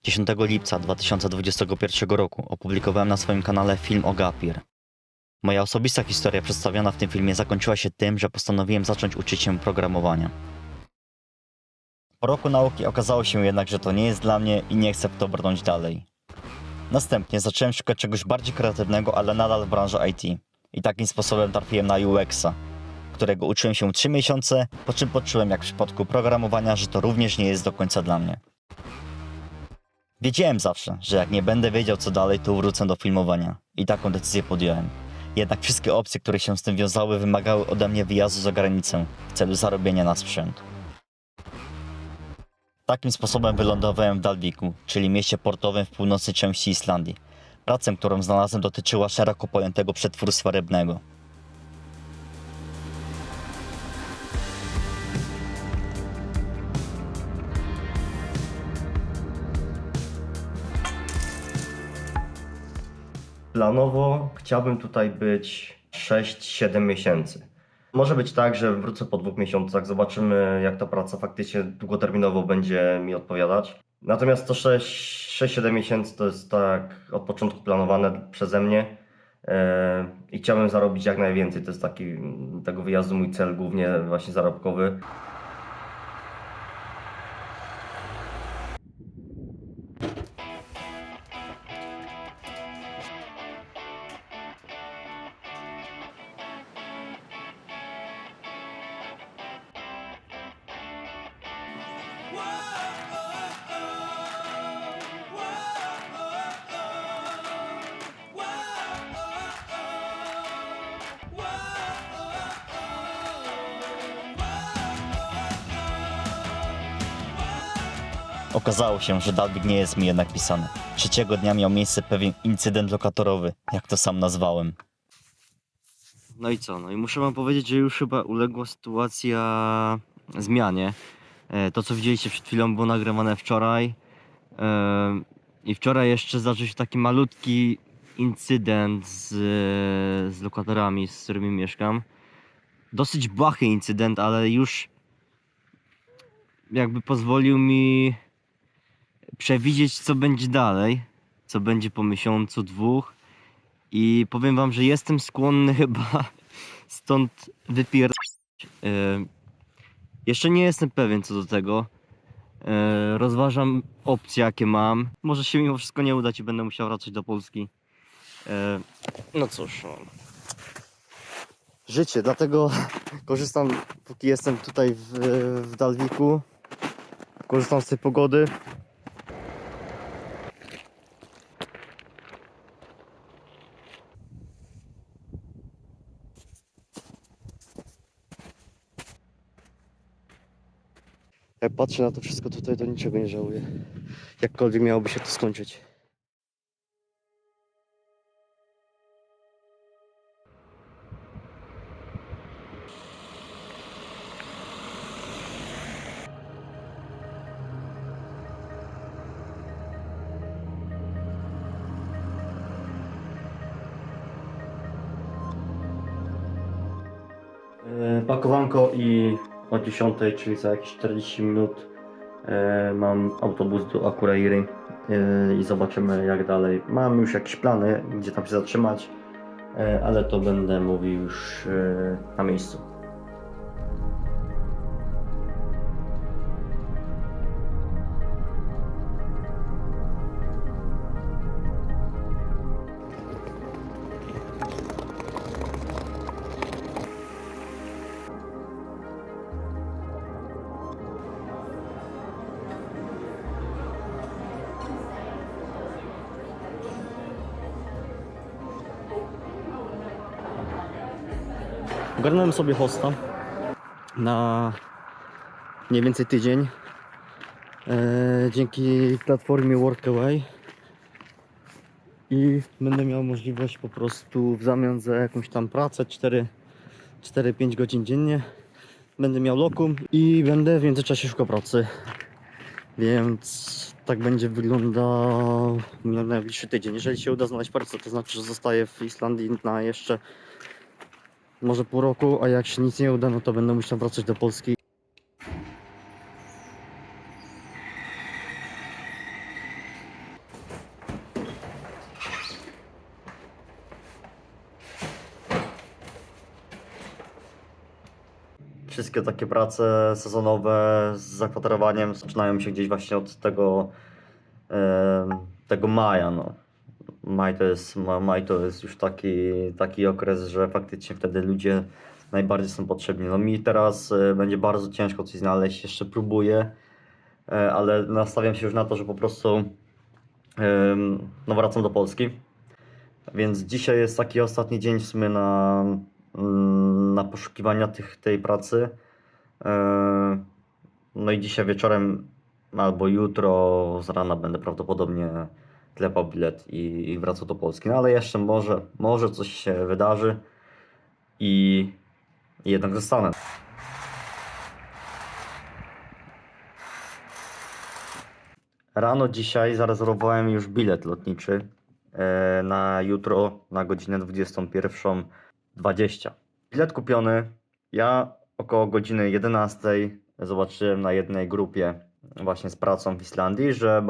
10 lipca 2021 roku opublikowałem na swoim kanale film o Gapir. Moja osobista historia przedstawiona w tym filmie zakończyła się tym, że postanowiłem zacząć uczyć się programowania. Po roku nauki okazało się jednak, że to nie jest dla mnie i nie chcę w to brnąć dalej. Następnie zacząłem szukać czegoś bardziej kreatywnego, ale nadal w branży IT. I takim sposobem trafiłem na UX-a, którego uczyłem się 3 miesiące, po czym poczułem, jak w przypadku programowania, że to również nie jest do końca dla mnie. Wiedziałem zawsze, że jak nie będę wiedział co dalej, to wrócę do filmowania. I taką decyzję podjąłem. Jednak wszystkie opcje, które się z tym wiązały, wymagały ode mnie wyjazdu za granicę w celu zarobienia na sprzęt. Takim sposobem wylądowałem w Dalviku, czyli mieście portowym w północnej części Islandii. Pracę, którą znalazłem, dotyczyła szeroko pojętego przetwórstwa rybnego. Planowo chciałbym tutaj być 6-7 miesięcy. Może być tak, że wrócę po 2 miesiącach, zobaczymy jak ta praca faktycznie długoterminowo będzie mi odpowiadać. Natomiast to 6-7 miesięcy to jest tak od początku planowane przeze mnie i chciałbym zarobić jak najwięcej. To jest taki tego wyjazdu mój cel głównie właśnie zarobkowy. Okazało się, że Dalvik nie jest mi jednak pisany. Trzeciego dnia miał miejsce pewien incydent lokatorowy, jak to sam nazwałem. No i co? No i muszę wam powiedzieć, że już chyba uległa sytuacja zmianie. To co widzieliście przed chwilą było nagrywane wczoraj. I wczoraj jeszcze zdarzył się taki malutki incydent z lokatorami, z którymi mieszkam. Dosyć błahy incydent, ale już jakby pozwolił mi przewidzieć co będzie dalej. Co będzie po miesiącu, dwóch. I powiem wam, że jestem skłonny chyba stąd wypierdać. Jeszcze nie jestem pewien co do tego. Rozważam opcje jakie mam. Może się mimo wszystko nie udać i będę musiał wracać do Polski. No cóż. No. Życie, dlatego korzystam póki jestem tutaj w Dalviku. Korzystam z tej pogody. Jak patrzę na to wszystko tutaj, to niczego nie żałuję. Jakkolwiek miałoby się to skończyć. Pakowanko i o 10, czyli za jakieś 40 minut mam autobus do Akureyri i zobaczymy jak dalej. Mam już jakieś plany, gdzie tam się zatrzymać, ale to będę mówił już na miejscu. Ogarnąłem sobie hosta na mniej więcej tydzień dzięki platformie Workaway i będę miał możliwość po prostu w zamian za jakąś tam pracę 4-5 godzin dziennie będę miał lokum i będę w międzyczasie szukał pracy, więc tak będzie wyglądał miał najbliższy tydzień. Jeżeli się uda znaleźć pracę, to znaczy, że zostaję w Islandii na jeszcze może pół roku, a jak się nic nie uda, no to będę musiał wracać do Polski. wszystkie takie prace sezonowe z zakwaterowaniem zaczynają się gdzieś właśnie od tego maja. No. Maj to jest już taki okres, że faktycznie wtedy ludzie najbardziej są potrzebni. No mi teraz będzie bardzo ciężko coś znaleźć, jeszcze próbuję, ale nastawiam się już na to, że po prostu no wracam do Polski. Więc dzisiaj jest taki ostatni dzień w sumie na poszukiwania tej pracy. No i dzisiaj wieczorem albo jutro z rana będę prawdopodobnie klepał bilet i wracał do Polski. No ale jeszcze może coś się wydarzy i jednak zostanę. Rano dzisiaj zarezerwowałem już bilet lotniczy na jutro na godzinę 21:20. Bilet kupiony. Ja około godziny 11 zobaczyłem na jednej grupie właśnie z pracą w Islandii, że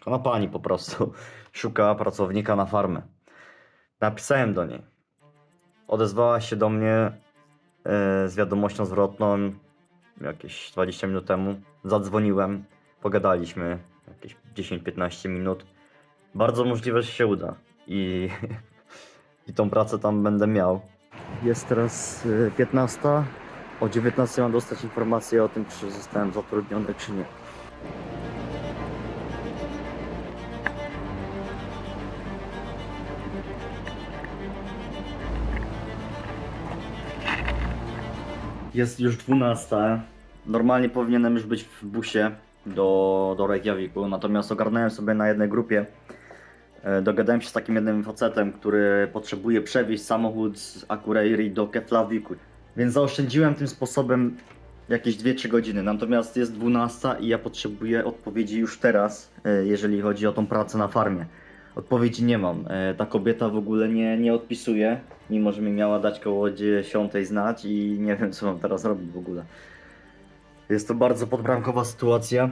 no pani po prostu szuka pracownika na farmę. Napisałem do niej. Odezwała się do mnie z wiadomością zwrotną jakieś 20 minut temu. Zadzwoniłem, pogadaliśmy jakieś 10-15 minut. Bardzo możliwe, że się uda i, i tą pracę tam będę miał. Jest teraz 15. O 19 mam dostać informację o tym, czy zostałem zatrudniony, czy nie. Jest już 12. Normalnie powinienem już być w busie do Reykjaviku, natomiast ogarnąłem sobie na jednej grupie. Dogadałem się z takim jednym facetem, który potrzebuje przewieźć samochód z Akureyri do Keflaviku. Więc zaoszczędziłem tym sposobem jakieś 2-3 godziny. Natomiast jest 12 i ja potrzebuję odpowiedzi już teraz, jeżeli chodzi o tą pracę na farmie. Odpowiedzi nie mam. Ta kobieta w ogóle nie odpisuje, mimo że mi miała dać koło 10 znać i nie wiem, co mam teraz robić w ogóle. Jest to bardzo podbramkowa sytuacja.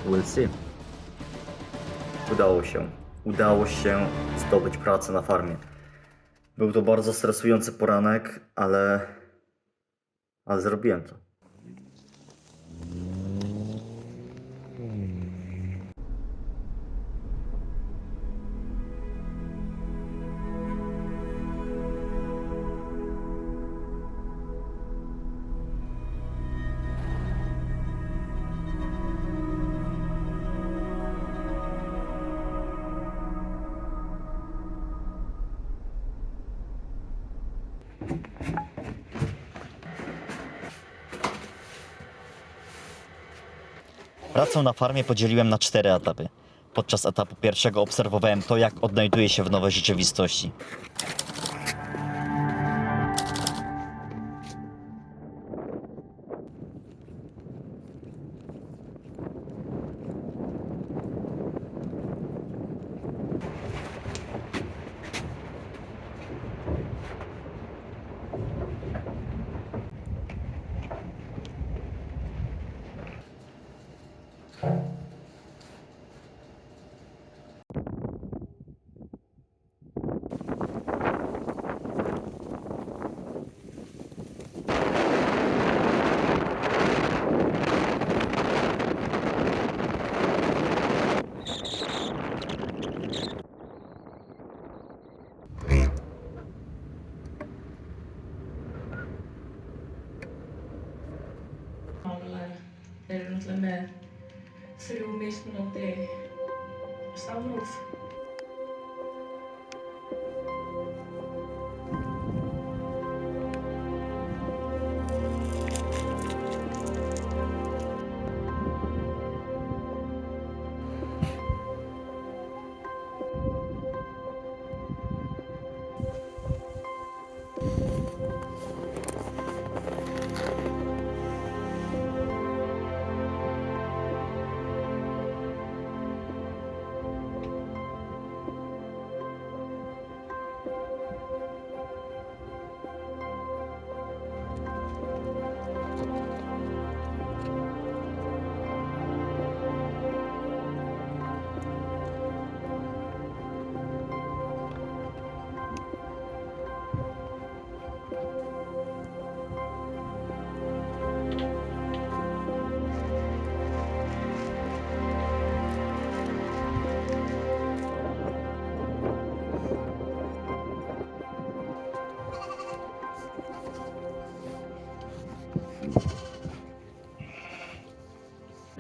We'll see. Udało się zdobyć pracę na farmie. Był to bardzo stresujący poranek, ale zrobiłem to. Pracę na farmie podzieliłem na 4 etapy. Podczas etapu pierwszego obserwowałem to, jak odnajduję się w nowej rzeczywistości. Þeir eru náttúrulega með 3 mismunandi stafróf.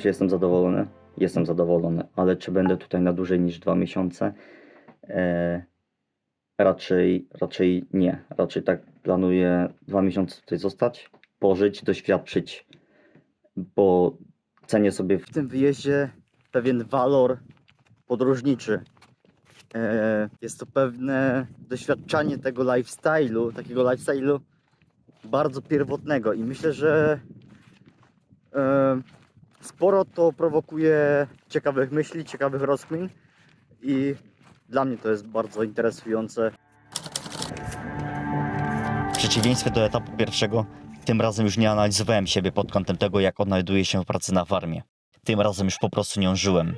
Czy jestem zadowolony? Jestem zadowolony, ale czy będę tutaj na dłużej niż 2 miesiące? Raczej nie. Raczej tak planuję 2 miesiące tutaj zostać, pożyć, doświadczyć, bo cenię sobie w tym wyjeździe pewien walor podróżniczy. Jest to pewne doświadczanie tego lifestyle'u, takiego lifestyle'u bardzo pierwotnego i myślę, że sporo to prowokuje ciekawych myśli, ciekawych rozkmin i dla mnie to jest bardzo interesujące. W przeciwieństwie do etapu pierwszego, tym razem już nie analizowałem siebie pod kątem tego, jak odnajduję się w pracy na farmie. Tym razem już po prostu nią żyłem.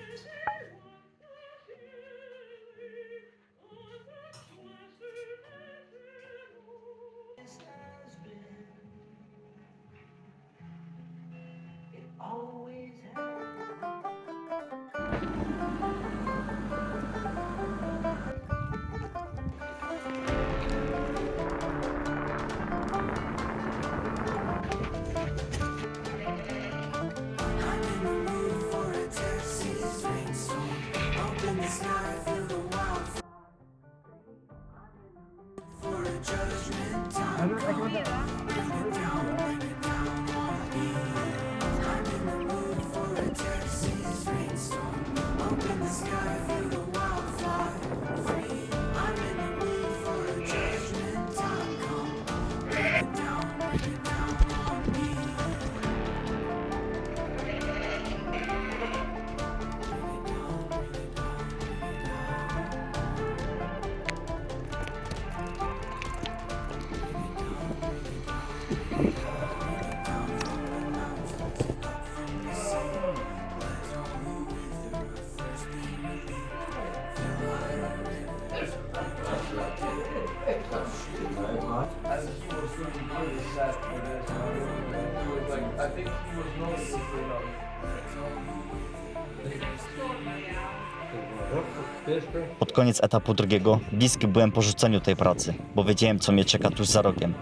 Pod koniec etapu drugiego bliski byłem porzuceniu tej pracy, bo wiedziałem, co mnie czeka tuż za rogiem.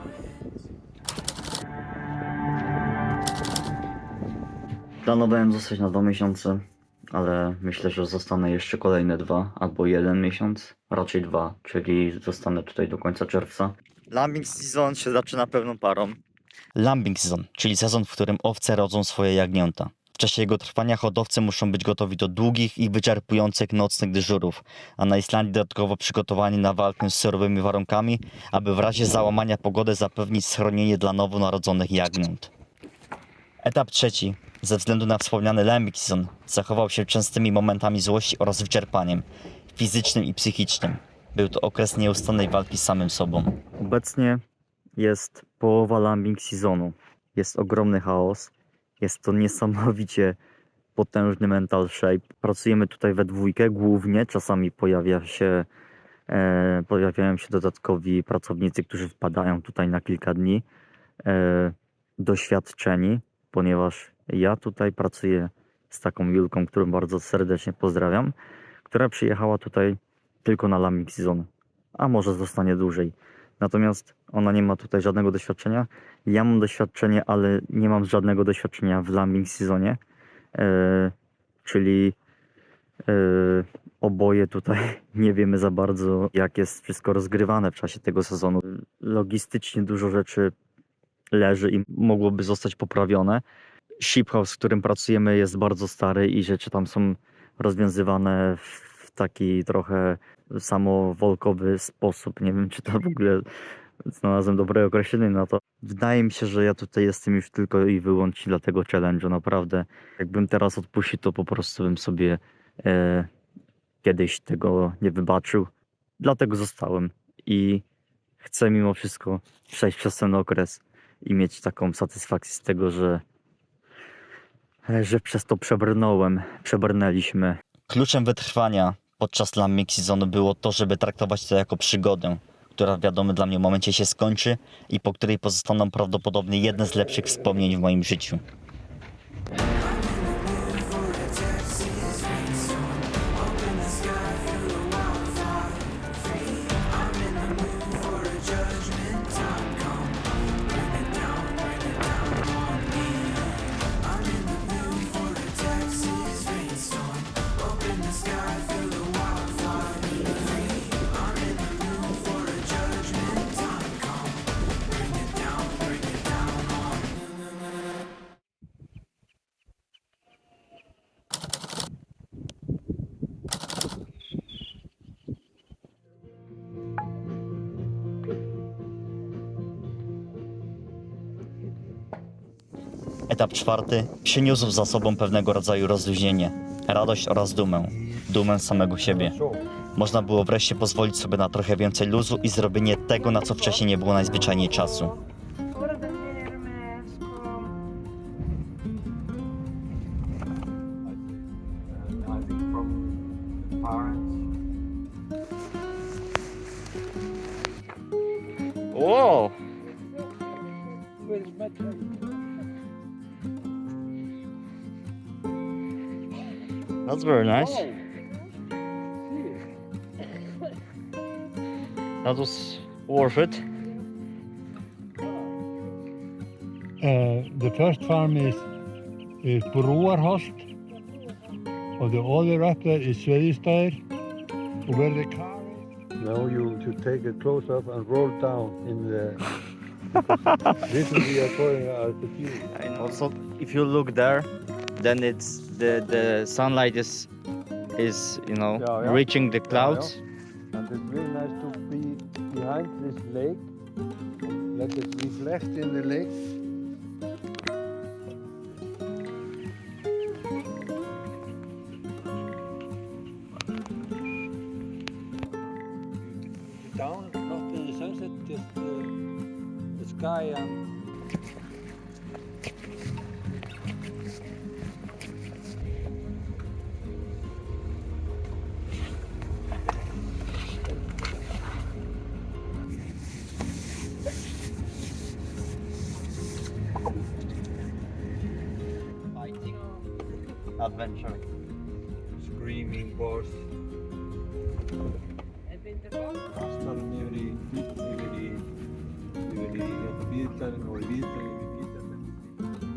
Planowałem zostać na 2 miesiące, ale myślę, że zostanę jeszcze kolejne 2 albo 1 miesiąc, raczej 2, czyli zostanę tutaj do końca czerwca. Lambing season się zaczyna pełną parą. Lambing season, czyli sezon, w którym owce rodzą swoje jagnięta. W czasie jego trwania hodowcy muszą być gotowi do długich i wyczerpujących nocnych dyżurów, a na Islandii dodatkowo przygotowani na walkę z surowymi warunkami, aby w razie załamania pogody zapewnić schronienie dla nowonarodzonych jagniąt. Etap trzeci, ze względu na wspomniany lambing season, zachował się częstymi momentami złości oraz wyczerpaniem fizycznym i psychicznym. Był to okres nieustannej walki z samym sobą. Obecnie jest połowa lambing seasonu. Jest ogromny chaos. Jest to niesamowicie potężny mental shape. Pracujemy tutaj we dwójkę głównie. Czasami pojawiają się dodatkowi pracownicy, którzy wpadają tutaj na kilka dni. Doświadczeni, ponieważ ja tutaj pracuję z taką Julką, którą bardzo serdecznie pozdrawiam, która przyjechała tutaj tylko na lambing season, a może zostanie dłużej. Natomiast ona nie ma tutaj żadnego doświadczenia. Ja mam doświadczenie, ale nie mam żadnego doświadczenia w lambing seasonie, czyli oboje tutaj nie wiemy za bardzo, jak jest wszystko rozgrywane w czasie tego sezonu. Logistycznie dużo rzeczy leży i mogłoby zostać poprawione. Ship house, w którym pracujemy, jest bardzo stary i rzeczy tam są rozwiązywane w taki trochę samowolkowy sposób. Nie wiem, czy to w ogóle znalazłem dobre określenie na to. Wydaje mi się, że ja tutaj jestem już tylko i wyłącznie dla tego challenge'u. Naprawdę, jakbym teraz odpuścił, to po prostu bym sobie kiedyś tego nie wybaczył. Dlatego zostałem i chcę mimo wszystko przejść przez ten okres i mieć taką satysfakcję z tego, że przez to przebrnęliśmy. Kluczem wytrwania podczas lambing sezonu było to, żeby traktować to jako przygodę, która w wiadomym dla mnie momencie się skończy i po której pozostaną prawdopodobnie jedne z lepszych wspomnień w moim życiu. Etap czwarty przyniósł za sobą pewnego rodzaju rozluźnienie, radość oraz dumę. Dumę z samego siebie. Można było wreszcie pozwolić sobie na trochę więcej luzu i zrobienie tego, na co wcześniej nie było najzwyczajniej czasu. I think from parents. Wow! That's very nice. That was worth it. The first farm is Broarholt, and the other up there is Sveistaðir, where the car is. Now you should take a close up and roll down in the. This we are calling altitude. And also, if you look there, then it's the sunlight is Yeah, yeah. reaching the clouds. And it's really nice to be behind this lake. Let it reflect in the lake. Down, not in the sunset, just the sky and. Adventure. Screaming boars. Kastarinn yfir í bíldarinn og í bíldarinn.